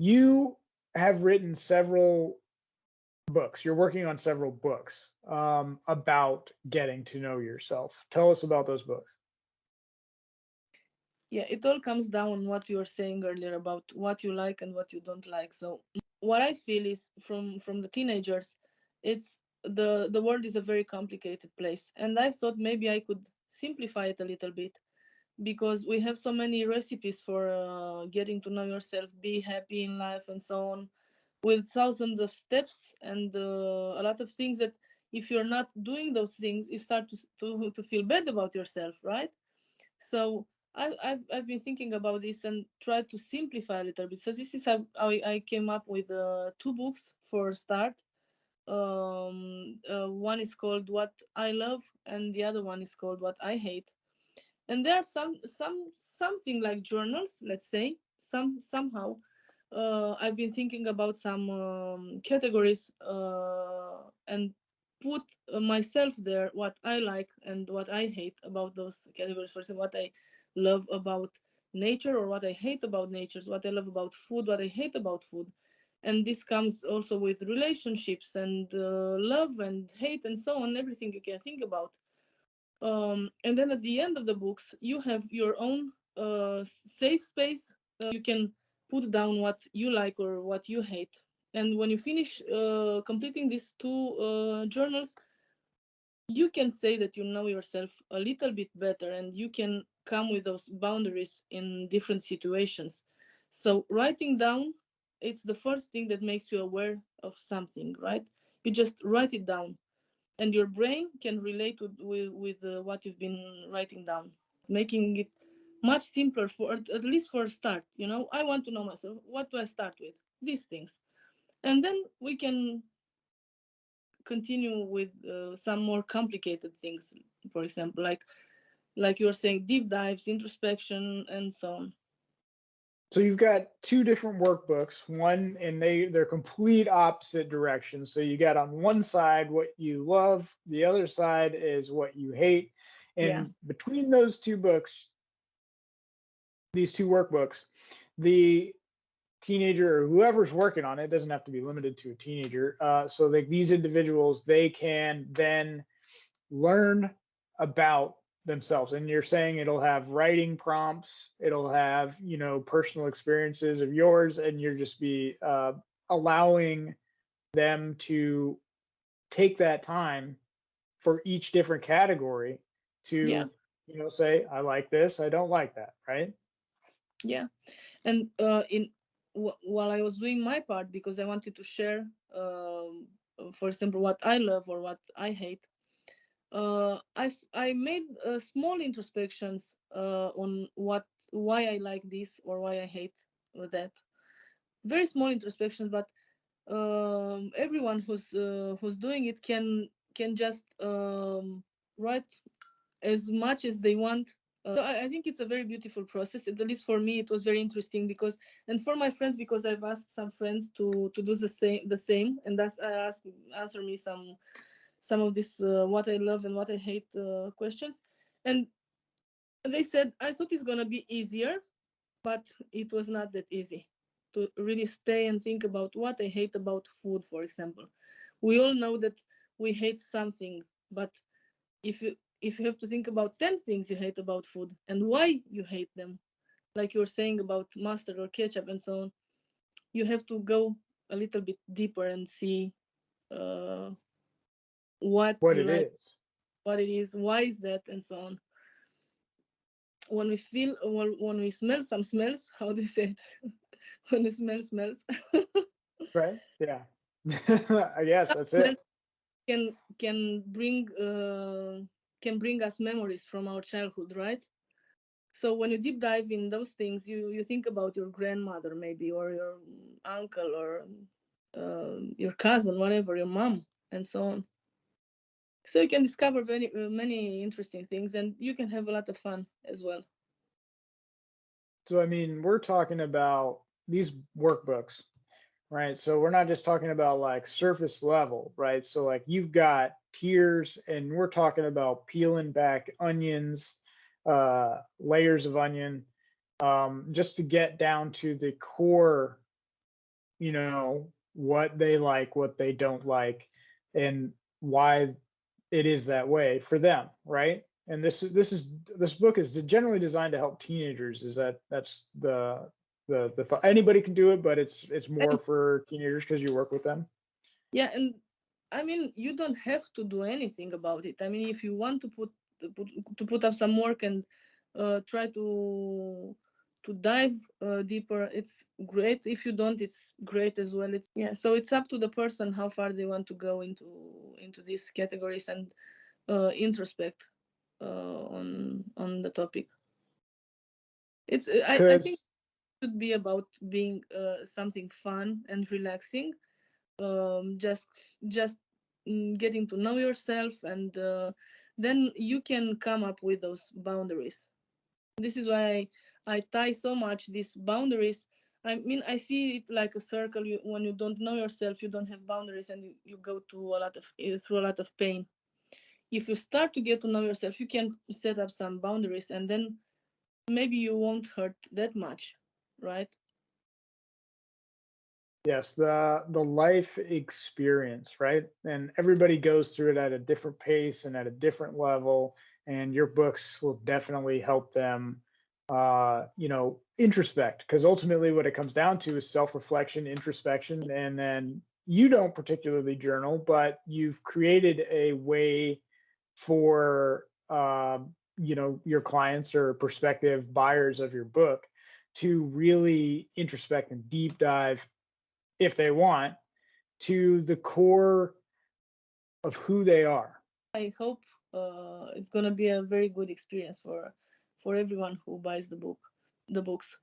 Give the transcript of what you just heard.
You have written several books. You're working on several books about getting to know yourself. Tell us about those books. Yeah, it all comes down on what you were saying earlier about what you like and what you don't like. So what I feel is from the teenagers, it's the world is a very complicated place, and I thought maybe I could simplify it a little bit because we have so many recipes for getting to know yourself, be happy in life, and so on, with thousands of steps and a lot of things that if you're not doing those things, you start to feel bad about yourself, right? So I've been thinking about this and tried to simplify a little bit. So this is how I came up with two books for a start. One is called What I Love, and the other one is called What I Hate. And there are something like journals, let's say. Somehow, I've been thinking about some categories and put myself there, what I like and what I hate about those categories. For example, what I love about nature or what I hate about nature, what I love about food, what I hate about food. And this comes also with relationships and love and hate and so on, everything you can think about. And then at the end of the books, you have your own safe space. You can put down what you like or what you hate. And when you finish completing these two journals, you can say that you know yourself a little bit better and you can come with those boundaries in different situations. So, writing down, it's the first thing that makes you aware of something, right? You just write it down and your brain can relate with what you've been writing down, making it much simpler for at least for a start. I want to know myself. What do I start with? These things, and then we can continue with some more complicated things. For example, like you were saying, deep dives, introspection, and so on. So you've got two different workbooks, one and they're complete opposite directions. So you got on one side what you love, the other side is what you hate. Yeah, And between those two books, these two workbooks, the teenager or whoever's working on it doesn't have to be limited to a teenager. So like these individuals, they can then learn about themselves. And you're saying it'll have writing prompts, it'll have personal experiences of yours, and you're just be allowing them to take that time for each different category yeah, to say I like this, I don't like that, right? yeah. And while I was doing my part, because I wanted to share, for example, what I love or what I hate, I made small introspections on why I like this or why I hate that. Very small introspections, but everyone who's doing it can just write as much as they want. I think it's a very beautiful process. At least for me, it was very interesting because, and for my friends, because I've asked some friends to do the same, and that's answer me some of this what I love and what I hate questions, and they said I thought it's gonna be easier, but it was not that easy to really stay and think about what I hate about food, for example. We all know that we hate something, but if you have to think about 10 things you hate about food and why you hate them, like you were saying about mustard or ketchup and so on, you have to go a little bit deeper and see uh, what What you it like, is. what it is, why is that, and so on. When we smell some smells, how do you say it? When we smell smells, Right, yeah. I guess that's smells it. can bring us memories from our childhood, right? So when you deep dive in those things, you think about your grandmother maybe, or your uncle, or your cousin, whatever, your mom, and so on. So you can discover many interesting things, and you can have a lot of fun as well. So I mean, we're talking about these workbooks, right? So we're not just talking about like surface level, right? So like you've got tiers, and we're talking about peeling back onions, layers of onion, just to get down to the core you know, what they like, what they don't like, and why it is that way for them, right? And this book is generally designed to help teenagers. Is that's the thought. Anybody can do it, but it's more And for teenagers because you work with them. yeah, and I mean, you don't have to do anything about it. I mean, if you want to put up some work and try to dive deeper, it's great. If you don't, it's great as well. It's yeah. So it's up to the person how far they want to go into these categories and introspect on the topic. It's I think Because it should be about being something fun and relaxing. Just getting to know yourself, and then you can come up with those boundaries. This is why I tie so much these boundaries. I mean, I see it like a circle. When you don't know yourself, you don't have boundaries, and you go to a lot of through a lot of pain. If you start to get to know yourself, you can set up some boundaries, and then maybe you won't hurt that much, right? yes, the life experience, right? And everybody goes through it at a different pace and at a different level, and your books will definitely help them introspect, because ultimately what it comes down to is self-reflection, introspection, and then you don't particularly journal, but you've created a way for your clients or prospective buyers of your book to really introspect and deep dive, if they want, to the core of who they are. I hope it's gonna be a very good experience for everyone who buys the books.